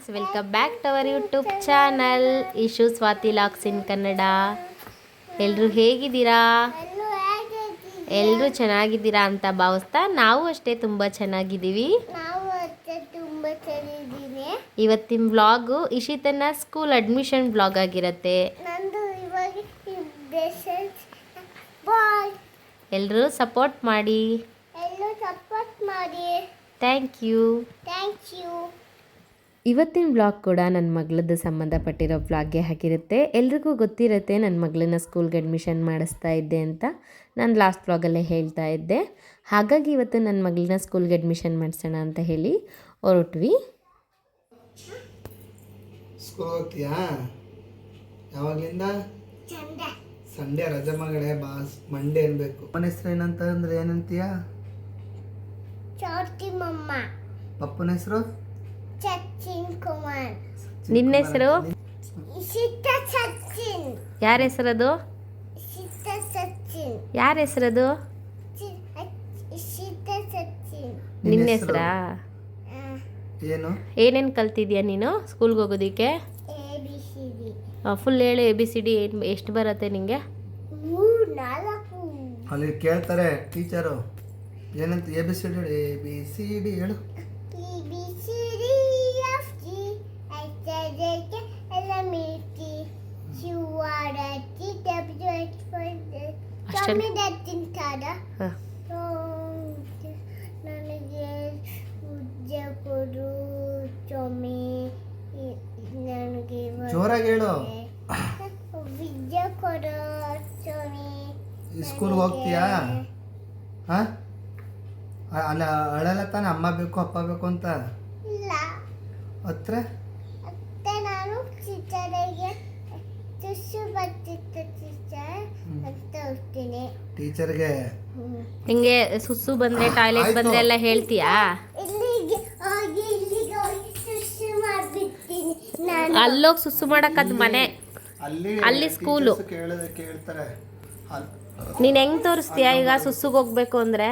Friends, welcome back to our YouTube channel Ishu Swathi locks in Kannada. ಎಲ್ಲರೂ ಹೇಗಿದ್ದೀರಾ? ಎಲ್ಲರೂ ಚೆನ್ನಾಗಿದ್ದೀರಾ ಅಂತ ಭಾವಿಸ್ತಾ ನಾವು ಅಷ್ಟೇ ತುಂಬ ಚೆನ್ನಾಗಿದ್ದೀವಿ. ಇವತ್ತಿನ ವ್ಲಾಗು ಇಶಿತನ ಸ್ಕೂಲ್ ಅಡ್ಮಿಷನ್ ವ್ಲಾಗ್ ಆಗಿರುತ್ತೆ. ಎಲ್ಲರೂ ಸಪೋರ್ಟ್ ಮಾಡಿ. Thank you. ಇವತ್ತಿನ ವ್ಲಾಗ್ ಕೂಡ ನನ್ನ ಮಗಳದ್ದು ಸಂಬಂಧಪಟ್ಟಿರೋ ವ್ಲಾಗ್ಗೆ ಹಾಕಿರುತ್ತೆ. ಎಲ್ರಿಗೂ ಗೊತ್ತಿರುತ್ತೆ ನನ್ನ ಮಗಳನ್ನ ಸ್ಕೂಲ್ಗೆ ಅಡ್ಮಿಷನ್ ಮಾಡಿಸ್ತಾ ಇದ್ದೆ ಅಂತ. ನಾನು ಲಾಸ್ಟ್ ವ್ಲಾಗಲ್ಲೇ ಹೇಳ್ತಾ ಇದ್ದೆ. ಹಾಗಾಗಿ ಇವತ್ತು ನನ್ನ ಮಗಳನ್ನ ಸ್ಕೂಲ್ಗೆ ಅಡ್ಮಿಷನ್ ಮಾಡಿಸೋಣ ಅಂತ ಹೇಳಿ ಹೊರಟ್ವಿ. ಸ್ಕೂಲ್ ಹೋಗ್ತೀಯಾ? ಯಾವಾಗಲಿಂದ? ಸಂಡೇ ರಜೆ ಮಗಳೇ, ಬಾಸ್ ಮಂಡೇ ಅನ್ಬೇಕು. ಅವನ ಹೆಸರು ಏನಂತ ಅಂದ್ರೆ ಏನಂತೀಯ? ಪಪ್ಪನ ಹೆಸರು ಸಚಿನ್ ಕುಮಾರ್. ನಿನ್ನ ಹೆಸರು? ಯಾರ ಹೆಸರದು? ಯಾರ ಹೆಸರದು? ನಿನ್ನ ಹೆಸರಾ? ಏನು? ಏನೇನು ಕಲ್ತಿದ್ಯಾ ನೀನು ಸ್ಕೂಲ್ಗೆ ಹೋಗೋದಕ್ಕೆ? ಫುಲ್ ಹೇಳು. ABCD ಎಷ್ಟು ಬರುತ್ತೆ ನಿಂಗೆ? ಅಲ್ಲಿ ಕೇಳ್ತಾರೆ ಟೀಚರು ಏನಂತ. ABCD ಹೇಳು. ABCD ಹೇಳು. ನನಗೆ ಉಜ್ಜಪುರು ಚೊಮೆ ನನಗೆ ಜೋರಾಗಿ ಹೇಳು. ವಿಜಯಪುರ ಚೊಮೆ. ಸ್ಕೂಲ್ಗೆ ಹೋಗ್ತೀಯಾ? ಹಾಂ, ಅಲ್ಲ ಅಳಲ್ಲ ತಾನೆ ಅಮ್ಮ ಬೇಕು ಅಪ್ಪ ಬೇಕು ಅಂತ? ಇಲ್ಲ. ಹತ್ರ ಮತ್ತೆ ನಾನು ಟೀಚರಿಗೆ ತುಸು ಬರ್ತಿತ್ತು ಟೀಚರ್ ಅಂತ ಹೋಗ್ತೀನಿ. ಟೀಚರ್ಗೆ ನಿಂಗೆ ಸುಸ್ಸು ಬಂದರೆ ಟಾಯ್ಲೆಟ್ ಬಂದರೆ ಎಲ್ಲ ಹೇಳ್ತೀಯಾ? ಇಲ್ಲಿಗೆ ಹೋಗಿ ಇಲ್ಲಿಗೆ ಹೋಗಿ ತುಸು ಮಾಡಿಬಿಡ್ತೀನಿ ನಾನು. ಅಲ್ಲೋಗಿ ಸುಸ್ಸು ಮಾಡೋಕ್ಕದು ಮನೆ, ಅಲ್ಲಿ ಸ್ಕೂಲು. ಕೇಳ್ತಾರೆ. ನೀನು ಹೆಂಗೆ ತೋರಿಸ್ತೀಯಾ ಈಗ ಸುಸ್ಸುಗೆ ಹೋಗ್ಬೇಕು ಅಂದರೆ?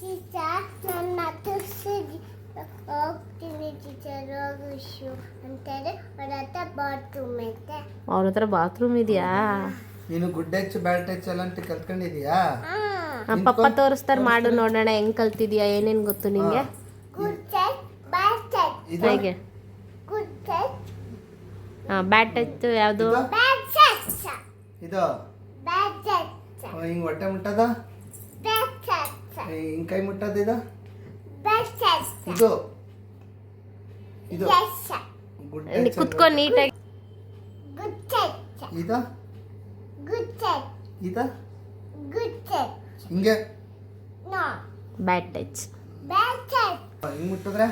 ಟೀಚರ್ ನನ್ನ ತುಸಿಗೆ ಹೋಗ್ತೀನಿ ಟೀಚರ್ ಹೋಗಿಸು ಅಂತಾರೆ. ಅವ್ರ ಹತ್ರ ಬಾತ್ರೂಮ್ ಐತೆ. ಅವ್ರ ಹತ್ರ ಬಾತ್ರೂಮ್ ಇದೆಯಾ? ನೀನು ಗುಡ್ ಟಚ್ ಬ್ಯಾಡ್ ಟಚ್ ಎಲ್ಲ ಅಂತ ಕಲ್ತ್ಕೊಂಡಿದೀಯಾ? ಪಪ್ಪ ತೋರಿಸ್ತಾರೆ, ಮಾಡು ನೋಡೋಣ ಹೆಂಗೆ ಕಲ್ತಿದ್ಯಾ, ಏನೇನು ಗೊತ್ತು ನಿಂಗೆ? Good touch bad touch. ಹೇಗೆ? Good touch. ಬ್ಯಾಡ್ ಟಚ್ ಯಾವುದು? Bad touch. ಇದು ಬ್ಯಾಡ್ ಟಚ್. ಹಿಂಗೆ ಹೊಟ್ಟೆ ಮುಟ್ಟದ? Bad touch. ಹಿಂಗೆ ಕೈ ಮುಟ್ಟದ? ಇದು ಬ್ಯಾಡ್ ಟಚ್. ಇದು ಇದು ಯೆಸ್. ಗುಡ್ ನೀ ಟಚ್. ಕುತ್ಕೊಂಡು ನೀಟಾಗಿ. Good touch. ಇದು ಗುಡ್ ಟಚ್. ಇದು ಗುಡ್ ಟಚ್. ಹಿಂಗೆ no. Bad touch. Bad touch. ಹಿಂಗೆ ಮುಟ್ಟಿದ್ರೆ?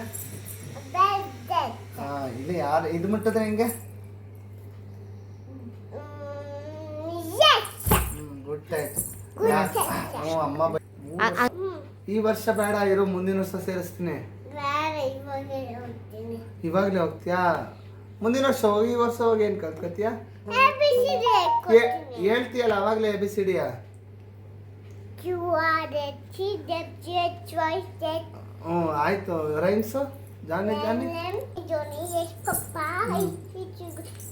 Bad touch. ಇಲ್ಲಿ ಯಾರು ಇದು ಮುಟ್ಟಿದ್ರೆ ಹಿಂಗೆ? Yes. Good touch. Good touch. ಅಮ್ಮ ಈ ವರ್ಷ ಬೇಡ ಇರೋ, ಮುಂದಿನ ವರ್ಷ ಸೇರಿಸ್ತೀನಿ. ಬೇಡ, ಇವಾಗಲೇ ಹೋಗ್ತೀನಿ. ಇವಾಗಲೇ ಹೋಗ್ತೀಯಾ? ಮುಂದಿನ ವರ್ಷ ಹೋಗಿ, ಈ ವರ್ಷ ಹೋಗಿ ಏನು ಕಲ್ತ್ಕತ್ತೀಯಾ? ABCD ಹೇಳ್ತೀಯಲ್ಲ ಅವಾಗಲೇ ABCD. Q R S T W X Y Z. ಆಯ್ತು. Rhymes ಜಾನೆ ಜಾನೆ. Johnny yes papa.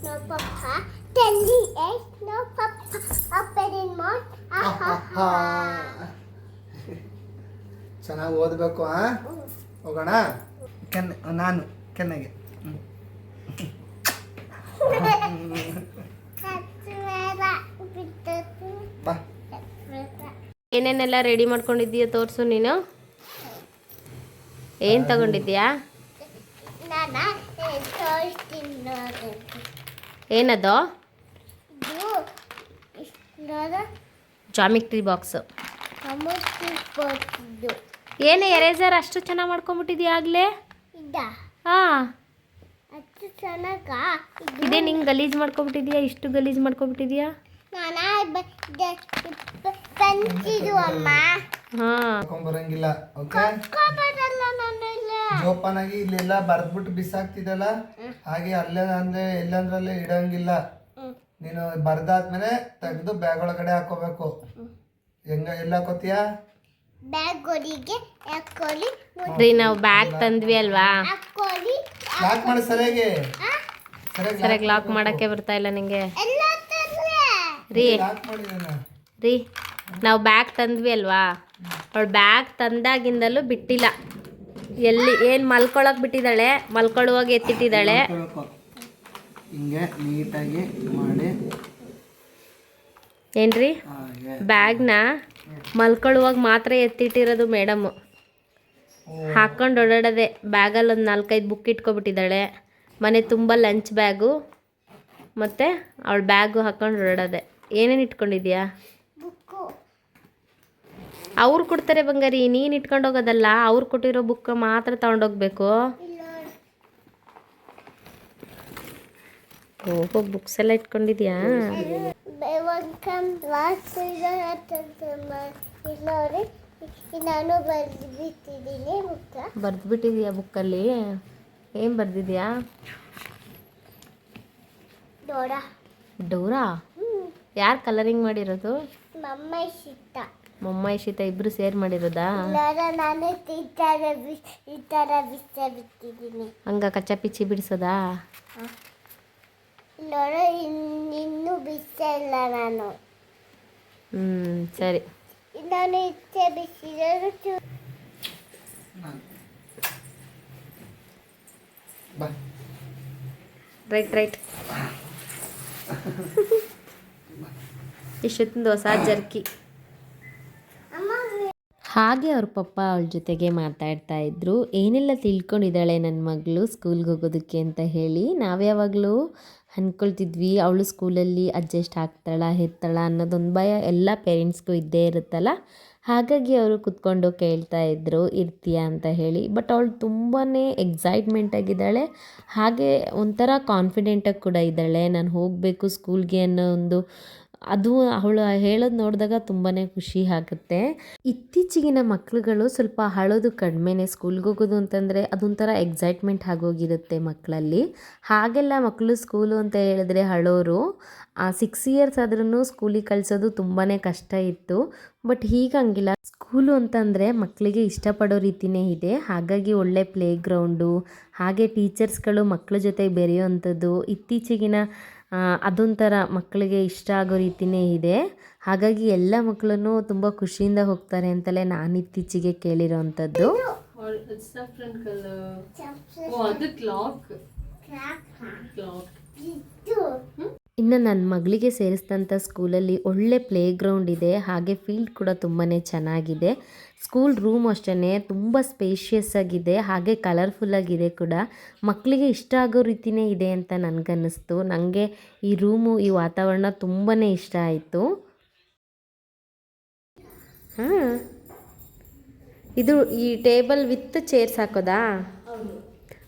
No papa. Telly yes no papa. Open in mouth. ಚೆನ್ನಾಗಿ ಓದಬೇಕು. ಹೋಗೋಣ. ನಾನು ಕೆನ್ನೆಗೆ. ಬಾ. ಏನೇನೆಲ್ಲ ರೆಡಿ ಮಾಡ್ಕೊಂಡಿದ್ದೀಯ ತೋರಿಸು ನೀನು. ಏನು ತಗೊಂಡಿದ್ದೀಯಾ? ಏನದು? Geometry box. ಏನು ಎರೇಸರ್ ಅಷ್ಟು ಚೆನ್ನಾಗಿ ಮಾಡ್ಕೊಂಬಿಟ್ಟಿದ್ಯಾ ಆಗಲೇ? ಹಾಂ, ಅಷ್ಟು ಚೆನ್ನಾಗ ಇದೇ ನಿಂಗೆ ಗಲೀಜು ಮಾಡ್ಕೊಬಿಟ್ಟಿದ್ಯಾ? ಇಷ್ಟು ಗಲೀಜು ಮಾಡ್ಕೊಬಿಟ್ಟಿದ್ಯಾ? ಪಂಚಿದು ಅಮ್ಮ. ಹಾಂ, ಬರಂಗಿಲ್ಲ. ಓಕೆ, ಜೋಪಾನಾಗಿ ಇಲ್ಲೆಲ್ಲ ಬರ್ದ್ಬಿಟ್ಟು ಬಿಸಾಕ್ತಿದಲ್ಲ, ಹಾಗೆ ಅಲ್ಲೇ ಅಂದ್ರೆ ಎಲ್ಲಂದ್ರಲ್ಲೇ ಇಡಂಗಿಲ್ಲ. ನೀನು ಬರ್ದಾದ್ಮೇಲೆ ತೆಗೆದು ಬ್ಯಾಗ್ ಒಳಗಡೆ ಹಾಕೋಬೇಕು. ಎಲ್ಲ ಹಾಕೋತೀಯಾ? ಬ್ಯಾಗ್ ಒಳಗೆ ಹಾಕೊಳ್ಳಿ. ನಾವು ಬ್ಯಾಗ್ ತಂದ್ವಿ ಅಲ್ವಾ? ಹಾಕೊಳ್ಳಿ ಲಾಕ್ ಮಾಡಿ ಸರಿಯಾಗಿ ಸರಿಯಾಗಿ ಲಾಕ್ ಮಾಡೋಕ್ಕೆ ಬರ್ತಾ ಇಲ್ಲ ನಿಂಗೆ ಎಲ್ಲ ತಂದ್ರೆ ರೀ ಲಾಕ್ ಮಾಡಿದಾನ. ರೀ ನಾವು ಬ್ಯಾಗ್ ತಂದ್ವಿ ಅಲ್ವಾ, ಅವಳು ಬ್ಯಾಗ್ ತಂದಾಗಿಂದಲೂ ಬಿಟ್ಟಿಲ್ಲ. ಎಲ್ಲಿ ಏನು ಮಲ್ಕೊಳಕ್ಕೆ ಬಿಟ್ಟಿದ್ದಾಳೆ, ಮಲ್ಕೊಳ್ಳುವಾಗ ಎತ್ತಿಟ್ಟಿದ್ದಾಳೆ. ಹಿಂಗೆ ನೀಟಾಗಿ ಮಾಡಿ ಏನ್ರಿ ಹಾಗೆ ಬ್ಯಾಗ್ನ ಮಲ್ಕೊಳ್ಳುವಾಗ ಮಾತ್ರ ಎತ್ತಿಟ್ಟಿರೋದು ಮೇಡಮ್ಮು. ಹಾಕ್ಕೊಂಡು ಓಡಾಡೋದೆ. ಬ್ಯಾಗಲ್ಲಿ ಒಂದು 4-5 ಬುಕ್ ಇಟ್ಕೊಬಿಟ್ಟಿದ್ದಾಳೆ. ಮನೆ ತುಂಬ ಲಂಚ್ ಬ್ಯಾಗು ಮತ್ತು ಅವಳ ಬ್ಯಾಗು ಹಾಕ್ಕೊಂಡು ಓಡಾಡೋದೆ. ಏನೇನು ಇಟ್ಕೊಂಡಿದ್ಯಾ? ಬುಕ್ಕು ಅವ್ರು ಕೊಡ್ತಾರೆ ಬಂಗಾರಿ, ನೀನು ಇಟ್ಕೊಂಡು ಹೋಗೋದಲ್ಲ. ಅವ್ರು ಕೊಟ್ಟಿರೋ ಬುಕ್ ಮಾತ್ರ ತಗೊಂಡೋಗ್ಬೇಕು. ಇಲ್ಲ ಓಹೋ, ಬುಕ್ಸ್ ಎಲ್ಲ ಇಟ್ಕೊಂಡಿದ್ಯಾ? ಒಂದು ಕ್ಲಾಸ್ ನೋಡಿ ನಾನು ಬರೆದ್ಬಿಟ್ಟಿದ್ದೀನಿ ಬುಕ್ಕ. ಬರೆದ್ಬಿಟ್ಟಿದ್ಯಾ ಬುಕ್ಕಲ್ಲಿ? ಏನು ಬರೆದಿದ್ಯಾ? ದೊಡ ಡೋರಾ? ಯಾರು ಕಲರಿಂಗ್ ಮಾಡಿರೋದು? ಮಮ್ಮ ಇಷ್ಟ ಮಮ್ಮ ಇಶಿತ ಇಬ್ಬರು ಸೇರ್ ಮಾಡಿರೋದಾ? ಇಲ್ಲಾರ ನಾನು ಈ ಥರ ಬಿಟ್ಟಿದ್ದೀನಿ. ಹಂಗ ಕಚ್ಚಾ ಪಿಚ್ಚಿ ಬಿಡಿಸೋದಾ? ಇಲ್ಲೋರ ಇನ್ನೂ ಇಲ್ಲ ನಾನು. ಸರಿ. ನಾನು ಇಚ್ಛೆ ಬಿಸಿರೋದು ಬಾ. ರೈಟ್ ಇಷ್ಟೊತ್ತಿಂದ ಹೊಸ ಜರ್ಕಿ. ಹಾಗೆ ಅವ್ರ ಪಪ್ಪ ಅವಳ ಜೊತೆಗೆ ಮಾತಾಡ್ತಾ ಇದ್ರು. ಏನೆಲ್ಲ ತಿಳ್ಕೊಂಡಿದ್ದಾಳೆ ನನ್ನ ಮಗಳು ಸ್ಕೂಲ್ಗೆ ಹೋಗೋದಕ್ಕೆ ಅಂತ ಹೇಳಿ. ನಾವ್ಯಾವಾಗಲೂ ಅಂದ್ಕೊಳ್ತಿದ್ವಿ ಅವಳು ಸ್ಕೂಲಲ್ಲಿ ಅಡ್ಜಸ್ಟ್ ಆಗ್ತಾಳ ಹೆತ್ತಾಳ ಅನ್ನೋದೊಂದು ಭಯ ಎಲ್ಲ ಪೇರೆಂಟ್ಸ್ಗೂ ಇದ್ದೇ ಇರುತ್ತಲ್ಲ. ಹಾಗಾಗಿ ಅವರು ಕುತ್ಕೊಂಡು ಕೇಳ್ತಾ ಇದ್ರು ಇರ್ತೀಯಾ ಅಂತ ಹೇಳಿ. ಬಟ್ ಅವಳು ತುಂಬಾ ಎಕ್ಸೈಟ್ಮೆಂಟ್ ಆಗಿದ್ದಾಳೆ, ಹಾಗೆ ಒಂಥರ ಕಾನ್ಫಿಡೆಂಟಾಗಿ ಕೂಡ ಇದ್ದಾಳೆ. ನಾನು ಹೋಗಬೇಕು ಸ್ಕೂಲ್ಗೆ ಅನ್ನೋ ಒಂದು ಅದು ಅವಳು ಹೇಳೋದು ನೋಡಿದಾಗ ತುಂಬಾ ಖುಷಿ ಆಗುತ್ತೆ. ಇತ್ತೀಚಿಗಿನ ಮಕ್ಕಳುಗಳು ಸ್ವಲ್ಪ ಅಳೋದು ಕಡಿಮೆನೇ. ಸ್ಕೂಲ್ಗೆ ಹೋಗೋದು ಅಂತಂದರೆ ಅದೊಂಥರ ಎಕ್ಸೈಟ್ಮೆಂಟ್ ಆಗೋಗಿರುತ್ತೆ ಮಕ್ಕಳಲ್ಲಿ. ಹಾಗೆಲ್ಲ ಮಕ್ಕಳು ಸ್ಕೂಲು ಅಂತ ಹೇಳಿದ್ರೆ ಅಳೋರು. 6 ಇಯರ್ಸ್ ಆದ್ರೂ ಸ್ಕೂಲಿಗೆ ಕಳಿಸೋದು ತುಂಬಾ ಕಷ್ಟ ಇತ್ತು. ಬಟ್ ಈಗ ಹಂಗಿಲ್ಲ. ಸ್ಕೂಲು ಅಂತಂದರೆ ಮಕ್ಕಳಿಗೆ ಇಷ್ಟಪಡೋ ರೀತಿಯೇ ಇದೆ. ಹಾಗಾಗಿ ಒಳ್ಳೆ ಪ್ಲೇ ಗ್ರೌಂಡು, ಹಾಗೆ ಟೀಚರ್ಸ್ಗಳು ಮಕ್ಕಳ ಜೊತೆ ಬೆರೆಯುವಂಥದ್ದು ಇತ್ತೀಚಿಗಿನ ಅದೊಂಥರ ಮಕ್ಕಳಿಗೆ ಇಷ್ಟ ಆಗೋ ರೀತಿಯೇ ಇದೆ. ಹಾಗಾಗಿ ಎಲ್ಲ ಮಕ್ಕಳನ್ನು ತುಂಬ ಖುಷಿಯಿಂದ ಹೋಗ್ತಾರೆ ಅಂತಲೇ ನಾನು ಇತ್ತೀಚೆಗೆ ಕೇಳಿರೋವಂಥದ್ದು. ಇನ್ನು ನನ್ನ ಮಗಳಿಗೆ ಸೇರಿಸಿದಂಥ ಸ್ಕೂಲಲ್ಲಿ ಒಳ್ಳೆ ಪ್ಲೇ ಗ್ರೌಂಡ್ ಇದೆ, ಹಾಗೆ ಫೀಲ್ಡ್ ಕೂಡ ತುಂಬಾ ಚೆನ್ನಾಗಿದೆ. ಸ್ಕೂಲ್ ರೂಮ್ ಅಷ್ಟೇ ತುಂಬ ಸ್ಪೇಷಿಯಸ್ ಆಗಿದೆ, ಹಾಗೆ ಕಲರ್ಫುಲ್ಲಾಗಿದೆ ಕೂಡ. ಮಕ್ಕಳಿಗೆ ಇಷ್ಟ ಆಗೋ ರೀತಿಯೇ ಇದೆ ಅಂತ ನನಗನ್ನಿಸ್ತು. ನನಗೆ ಈ ರೂಮು ಈ ವಾತಾವರಣ ತುಂಬಾ ಇಷ್ಟ ಆಯಿತು. ಹಾಂ, ಇದು ಈ ಟೇಬಲ್ ವಿತ್ ಚೇರ್ಸ್ ಹಾಕೋದಾ?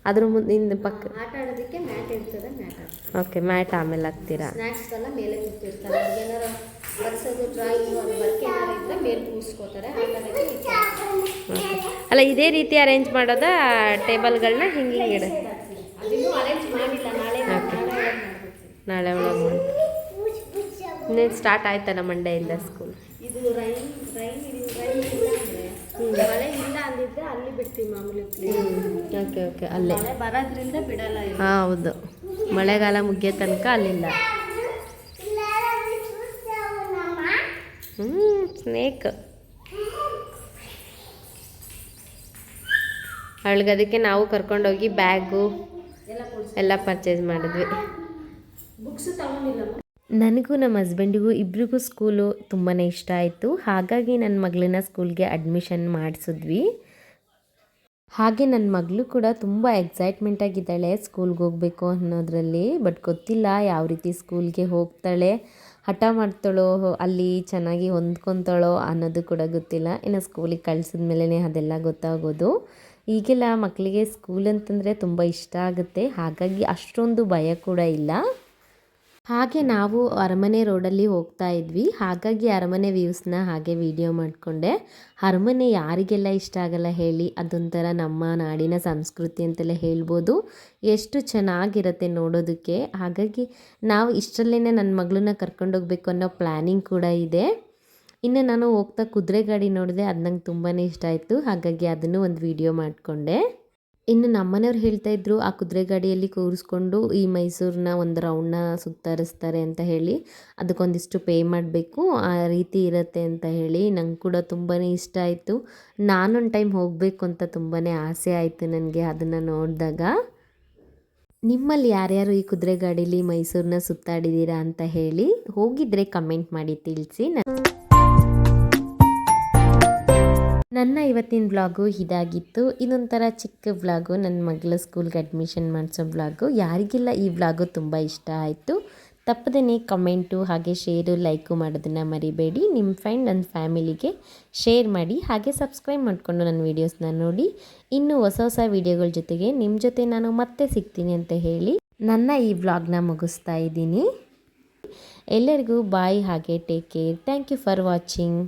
ಅದ್ರ ಮುಂದೆ ಪಕ್ಕ ಆಟ ಆಡೋದಕ್ಕೆ ಮ್ಯಾಟ್ ಇರ್ತದೆ, ಮ್ಯಾಟ್ ಓಕೆ, ಮ್ಯಾಟ್ ಆಮೇಲೆ ಹಾಕ್ತೀರಾ? ಸ್ನ್ಯಾಕ್ಸ್ ಎಲ್ಲ ಮೇಲೆ ಕೂತಿರ್ತಾರೆ. ಅವ್ರಿಗೆ ಏನಾರ ಬರ್ಸೋದು ಡ್ರಾಯಿಂಗು ಅದು ವರ್ಕ್ ಏನಾರ ಇದ್ದರೆ ಮೇಲೆ ಕೂರಿಸ್ಕೋತಾರೆ. ಆ ಥರಕ್ಕೆ ಅಲ್ಲ, ಇದೇ ರೀತಿ ಅರೇಂಜ್ ಮಾಡೋದಾ ಟೇಬಲ್ಗಳನ್ನ ಹಿಂಗೆ ಇಡ? ಅದಿನ್ನೂ ಅರೇಂಜ್ ಮಾಡಿಲ್ಲ, ನಾಳೆ ಒಳಗೆ ಮಾಡಿ. ಇನ್ನೇನು ಸ್ಟಾರ್ಟ್ ಆಯ್ತಲ್ಲ ಮಂಡೆಯಿಂದ ಸ್ಕೂಲ್? ಇದು ರೈನ್ ಇಲ್ಲ ಅಂದರೆ ಮಳೆ ಇಲ್ಲ ಅಂದಿದ್ರೆ ಅಲ್ಲಿ ಬಿಡ್ತೀವಿ ಮಾಮೂಲಿ. ಓಕೆ ಅಲ್ಲೇ ಮಳೆ ಬರೋದ್ರಿಂದ ಬಿಡಲ್ಲ. ಹಾಂ ಹೌದು, ಮಳೆಗಾಲ ಮುಗಿಯೋ ತನಕ ಅಲ್ಲಿಲ್ಲ. ಸ್ನೇಕ್ ಅವಳಿಗದಕ್ಕೆ ನಾವು ಕರ್ಕೊಂಡೋಗಿ ಬ್ಯಾಗು ಎಲ್ಲ ಪರ್ಚೇಸ್ ಮಾಡಿದ್ವಿ. ಬುಕ್ಸ್ ತಗೊಂಡಿಲ್ಲ. ನನಗೂ ನಮ್ಮ ಹಸ್ಬೆಂಡಿಗೂ ಇಬ್ರಿಗೂ ಸ್ಕೂಲು ತುಂಬಾ ಇಷ್ಟ ಆಯಿತು. ಹಾಗಾಗಿ ನನ್ನ ಮಗಳನ್ನ ಸ್ಕೂಲ್ಗೆ ಅಡ್ಮಿಷನ್ ಮಾಡಿಸಿದ್ವಿ. ಹಾಗೆ ನನ್ನ ಮಗಳು ಕೂಡ ತುಂಬ ಎಕ್ಸೈಟ್ಮೆಂಟಾಗಿದ್ದಾಳೆ ಸ್ಕೂಲ್ಗೆ ಹೋಗಬೇಕು ಅನ್ನೋದರಲ್ಲಿ. ಬಟ್ ಗೊತ್ತಿಲ್ಲ ಯಾವ ರೀತಿ ಸ್ಕೂಲ್ಗೆ ಹೋಗ್ತಾಳೆ, ಹಠ ಮಾಡ್ತಾಳೋ, ಅಲ್ಲಿ ಚೆನ್ನಾಗಿ ಹೊಂದ್ಕೊತಾಳೋ ಅನ್ನೋದು ಕೂಡ ಗೊತ್ತಿಲ್ಲ. ಇನ್ನು ಸ್ಕೂಲಿಗೆ ಕಳಿಸಿದ ಮೇಲೇ ಅದೆಲ್ಲ ಗೊತ್ತಾಗೋದು. ಈಗೆಲ್ಲ ಮಕ್ಕಳಿಗೆ ಸ್ಕೂಲ್ ಅಂತಂದರೆ ತುಂಬ ಇಷ್ಟ ಆಗುತ್ತೆ, ಹಾಗಾಗಿ ಅಷ್ಟೊಂದು ಭಯ ಕೂಡ ಇಲ್ಲ. ಹಾಗೆ ನಾವು ಅರಮನೆ ರೋಡಲ್ಲಿ ಹೋಗ್ತಾ ಇದ್ವಿ, ಹಾಗಾಗಿ ಅರಮನೆ ವ್ಯೂಸ್ನ ಹಾಗೆ ವಿಡಿಯೋ ಮಾಡಿಕೊಂಡೆ. ಅರಮನೆ ಯಾರಿಗೆಲ್ಲ ಇಷ್ಟ ಆಗಲ್ಲ ಹೇಳಿ? ಅದೊಂಥರ ನಮ್ಮ ನಾಡಿನ ಸಂಸ್ಕೃತಿ ಅಂತಲೇ ಹೇಳ್ಬೋದು. ಎಷ್ಟು ಚೆನ್ನಾಗಿರುತ್ತೆ ನೋಡೋದಕ್ಕೆ. ಹಾಗಾಗಿ ನಾವು ಇಷ್ಟರಲ್ಲೇ ನನ್ನ ಮಗಳನ್ನ ಕರ್ಕೊಂಡೋಗ್ಬೇಕು ಅನ್ನೋ ಪ್ಲ್ಯಾನಿಂಗ್ ಕೂಡ ಇದೆ. ಇನ್ನು ನಾನು ಹೋಗ್ತಾ ಕುದುರೆ ಗಾಡಿ ನೋಡಿದೆ, ಅದು ನಂಗೆ ತುಂಬಾ ಇಷ್ಟ ಆಯಿತು. ಹಾಗಾಗಿ ಅದನ್ನು ಒಂದು ವಿಡಿಯೋ ಮಾಡಿಕೊಂಡೆ. ಇನ್ನು ನಮ್ಮನೆಯವ್ರು ಹೇಳ್ತಾ ಇದ್ರು ಆ ಕುದುರೆ ಗಾಡಿಯಲ್ಲಿ ಕೂರಿಸ್ಕೊಂಡು ಈ ಮೈಸೂರನ್ನ ಒಂದು ರೌಂಡ್ನ ಸುತ್ತರಿಸ್ತಾರೆ ಅಂತ ಹೇಳಿ, ಅದಕ್ಕೊಂದಿಷ್ಟು ಪೇ ಮಾಡಬೇಕು, ಆ ರೀತಿ ಇರುತ್ತೆ ಅಂತ ಹೇಳಿ. ನಂಗೆ ಕೂಡ ತುಂಬಾ ಇಷ್ಟ ಆಯಿತು. ನಾನೊಂದು ಟೈಮ್ ಹೋಗಬೇಕು ಅಂತ ತುಂಬಾ ಆಸೆ ಆಯಿತು ನನಗೆ ಅದನ್ನು ನೋಡಿದಾಗ. ನಿಮ್ಮಲ್ಲಿ ಯಾರ್ಯಾರು ಈ ಕುದುರೆ ಗಾಡೀಲಿ ಮೈಸೂರನ್ನ ಸುತ್ತಾಡಿದ್ದೀರಾ ಅಂತ ಹೇಳಿ, ಹೋಗಿದ್ರೆ ಕಮೆಂಟ್ ಮಾಡಿ ತಿಳಿಸಿ. ನನ್ನ ಇವತ್ತಿನ ವ್ಲಾಗು ಇದಾಗಿತ್ತು. ಇದೊಂಥರ ಚಿಕ್ಕ ವ್ಲಾಗು, ನನ್ನ ಮಗಳ ಸ್ಕೂಲ್ಗೆ ಅಡ್ಮಿಷನ್ ಮಾಡಿಸೋ ವ್ಲಾಗು. ಯಾರಿಗೆಲ್ಲ ಈ ವ್ಲಾಗು ತುಂಬ ಇಷ್ಟ ಆಯಿತು ತಪ್ಪದೇ ಕಮೆಂಟು ಹಾಗೆ ಶೇರು ಲೈಕು ಮಾಡೋದನ್ನು ಮರಿಬೇಡಿ. ನಿಮ್ಮ ಫ್ರೆಂಡ್ ನನ್ನ ಫ್ಯಾಮಿಲಿಗೆ ಶೇರ್ ಮಾಡಿ, ಹಾಗೆ ಸಬ್ಸ್ಕ್ರೈಬ್ ಮಾಡಿಕೊಂಡು ನನ್ನ ವೀಡಿಯೋಸ್ನ ನೋಡಿ. ಇನ್ನೂ ಹೊಸ ಹೊಸ ವೀಡಿಯೋಗಳ ಜೊತೆಗೆ ನಿಮ್ಮ ಜೊತೆ ನಾನು ಮತ್ತೆ ಸಿಗ್ತೀನಿ ಅಂತ ಹೇಳಿ ನನ್ನ ಈ ವ್ಲಾಗ್ನ ಮುಗಿಸ್ತಾ ಇದ್ದೀನಿ. ಎಲ್ಲರಿಗೂ ಬಾಯ್, ಹಾಗೆ take care. Thank you for watching.